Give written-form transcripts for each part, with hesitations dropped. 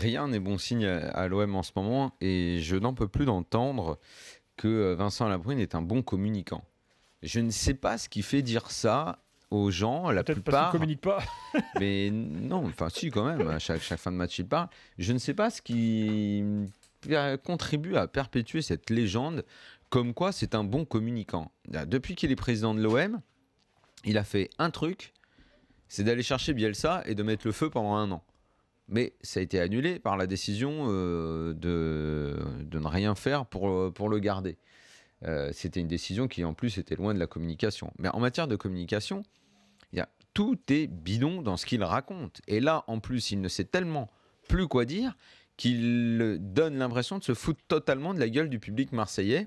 Rien n'est bon signe à l'OM en ce moment et je n'en peux plus d'entendre que Vincent Labrune est un bon communicant. Je ne sais pas ce qui fait dire ça aux gens, la Peut-être parce qu'il plupart, communique pas. mais non, enfin si quand même, à chaque fin de match il parle. Je ne sais pas ce qui contribue à perpétuer cette légende comme quoi c'est un bon communicant. Depuis qu'il est président de l'OM, il a fait un truc, c'est d'aller chercher Bielsa et de mettre le feu pendant 1 an. Mais ça a été annulé par la décision de ne rien faire pour le garder. C'était une décision qui, en plus, était loin de la communication. Mais en matière de communication, tout est bidon dans ce qu'il raconte. Et là, en plus, il ne sait tellement plus quoi dire qu'il donne l'impression de se foutre totalement de la gueule du public marseillais.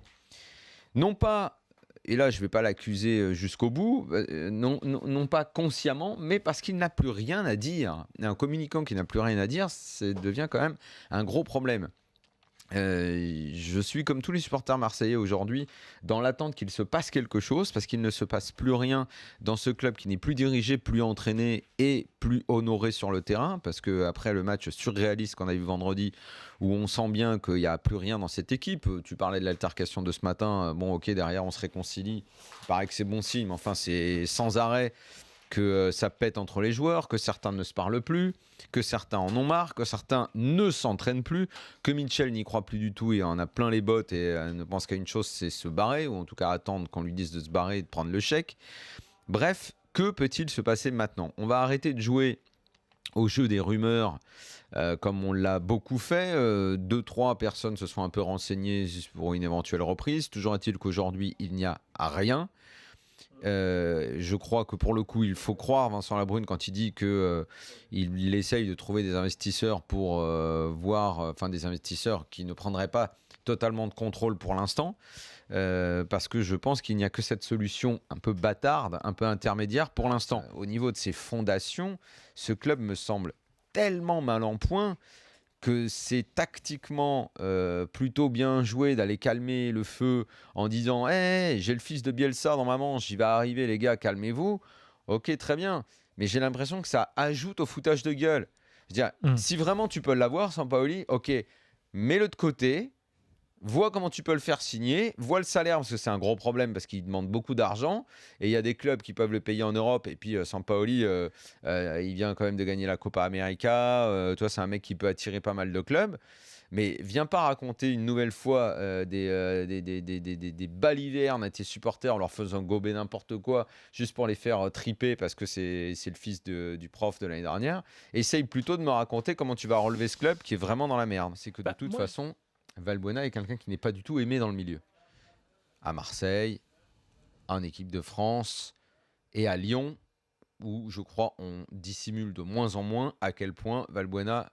Non pas, et là je ne vais pas l'accuser jusqu'au bout, non pas consciemment, mais parce qu'il n'a plus rien à dire. Un communicant qui n'a plus rien à dire, ça devient quand même un gros problème. Je suis comme tous les supporters marseillais aujourd'hui dans l'attente qu'il se passe quelque chose parce qu'il ne se passe plus rien dans ce club qui n'est plus dirigé, plus entraîné et plus honoré sur le terrain, parce qu'après le match surréaliste qu'on a eu vendredi où on sent bien qu'il n'y a plus rien dans cette équipe. Tu parlais de l'altercation de ce matin, bon ok, derrière on se réconcilie, il paraît que c'est bon signe, mais enfin c'est sans arrêt que ça pète entre les joueurs, que certains ne se parlent plus, que certains en ont marre, que certains ne s'entraînent plus, que Mitchell n'y croit plus du tout et en a plein les bottes et ne pense qu'à une chose, c'est se barrer, ou en tout cas attendre qu'on lui dise de se barrer et de prendre le chèque. Bref, que peut-il se passer maintenant ? On va arrêter de jouer au jeu des rumeurs comme on l'a beaucoup fait. 2-3 personnes se sont un peu renseignées pour une éventuelle reprise. Toujours est-il qu'aujourd'hui, il n'y a rien. Je crois que pour le coup, il faut croire Vincent Labrune quand il dit qu'il essaye de trouver des investisseurs pour des investisseurs qui ne prendraient pas totalement de contrôle pour l'instant, parce que je pense qu'il n'y a que cette solution un peu bâtarde, un peu intermédiaire pour l'instant. Au niveau de ses fondations, ce club me semble tellement mal en point que c'est tactiquement plutôt bien joué d'aller calmer le feu en disant hey, j'ai le fils de Bielsa dans ma manche, il va arriver les gars, calmez-vous. Ok, très bien. Mais j'ai l'impression que ça ajoute au foutage de gueule. Je veux dire, si vraiment tu peux l'avoir, Sampaoli, ok, mets-le de côté, vois comment tu peux le faire signer, vois le salaire, parce que c'est un gros problème, parce qu'il demande beaucoup d'argent, et il y a des clubs qui peuvent le payer en Europe, et puis Sampaoli, il vient quand même de gagner la Copa América, toi c'est un mec qui peut attirer pas mal de clubs, mais viens pas raconter une nouvelle fois des balivernes à tes supporters en leur faisant gober n'importe quoi, juste pour les faire triper, parce que c'est le fils du prof de l'année dernière. Essaye plutôt de me raconter comment tu vas relever ce club qui est vraiment dans la merde. C'est que de toute façon... Valbuena est quelqu'un qui n'est pas du tout aimé dans le milieu. À Marseille, en équipe de France et à Lyon, où je crois on dissimule de moins en moins à quel point Valbuena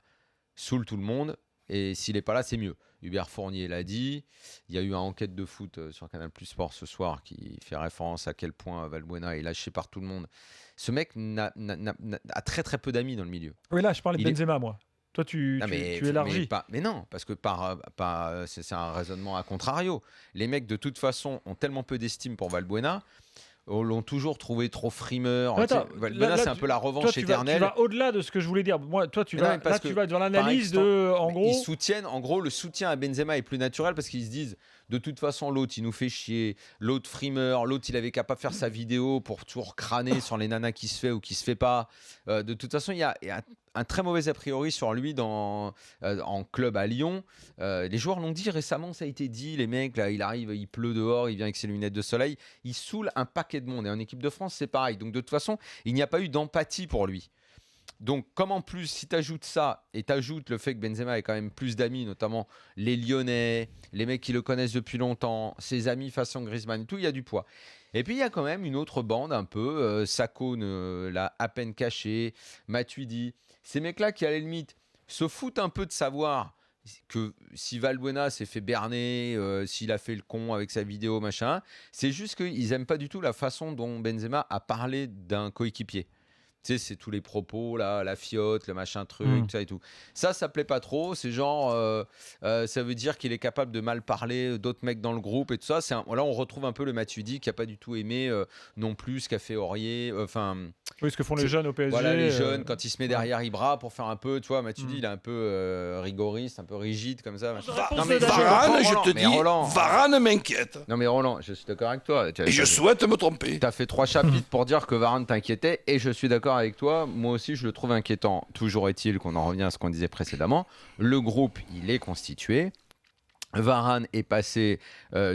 saoule tout le monde. Et s'il n'est pas là, c'est mieux. Hubert Fournier l'a dit. Il y a eu une enquête de foot sur Canal Plus Sport ce soir qui fait référence à quel point Valbuena est lâché par tout le monde. Ce mec a très très peu d'amis dans le milieu. Oui, là, je parlais de Benzema, moi. Toi, tu élargis. Mais non, parce que c'est un raisonnement à contrario. Les mecs, de toute façon, ont tellement peu d'estime pour Valbuena, l'ont toujours trouvé trop frimeur. Valbuena, c'est un peu la revanche éternelle. Tu vas au-delà de ce que je voulais dire. Moi, toi, tu vas dans l'analyse de, en gros... Ils soutiennent, en gros, le soutien à Benzema est plus naturel parce qu'ils se disent, de toute façon, l'autre, il nous fait chier. L'autre frimeur, l'autre, il avait qu'à pas faire sa vidéo pour toujours crâner sur les nanas qui se fait ou qui se fait pas. De toute façon, il y a un très mauvais a priori sur lui en club à Lyon. Les joueurs l'ont dit récemment, ça a été dit. Les mecs, là, il arrive, il pleut dehors, il vient avec ses lunettes de soleil. Il saoule un paquet de monde. Et en équipe de France, c'est pareil. Donc, de toute façon, il n'y a pas eu d'empathie pour lui. Donc, comme en plus, si tu ajoutes ça et tu ajoutes le fait que Benzema ait quand même plus d'amis, notamment les Lyonnais, les mecs qui le connaissent depuis longtemps, ses amis façon Griezmann et tout, il y a du poids. Et puis, il y a quand même une autre bande un peu, Sakho l'a à peine caché, Matuidi, ces mecs-là qui, à la limite, se foutent un peu de savoir que si Valbuena s'est fait berner, s'il a fait le con avec sa vidéo, machin, c'est juste qu'ils n'aiment pas du tout la façon dont Benzema a parlé d'un coéquipier. Tu sais, c'est tous les propos, là, la fiotte, le machin truc, tout ça et tout. Ça plaît pas trop. C'est genre, ça veut dire qu'il est capable de mal parler d'autres mecs dans le groupe et tout ça. Là, on retrouve un peu le Matuidi qui a pas du tout aimé non plus ce qu'a fait Aurier. Oui, ce que font les jeunes au PSG. Voilà, les jeunes, quand il se met derrière Ibra pour faire un peu, tu vois, Matuidi, il est un peu rigoriste, un peu rigide comme ça. Non, mais Varane, je te dis, Varane m'inquiète. Non, mais Roland, je suis d'accord avec toi. Et je souhaite me tromper. Tu as fait 3 chapitres pour dire que Varane t'inquiétait, et je suis d'accord avec toi. Moi aussi, je le trouve inquiétant. Toujours est-il qu'on en revient à ce qu'on disait précédemment. Le groupe, il est constitué. Varane est passé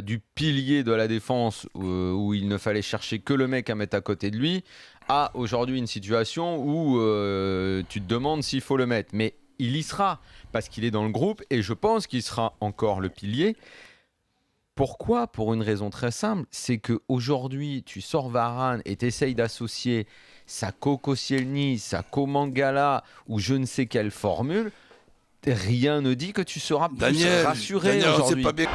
du pilier de la défense où il ne fallait chercher que le mec à mettre à côté de lui à aujourd'hui une situation où tu te demandes s'il faut le mettre. Mais il y sera parce qu'il est dans le groupe et je pense qu'il sera encore le pilier. Pourquoi ? Pour une raison très simple, c'est qu'aujourd'hui, tu sors Varane et tu essayes d'associer sa Koscielny, sa Mangala ou je ne sais quelle formule. Rien ne dit que tu seras plus rassuré aujourd'hui. Daniel, c'est pas bien.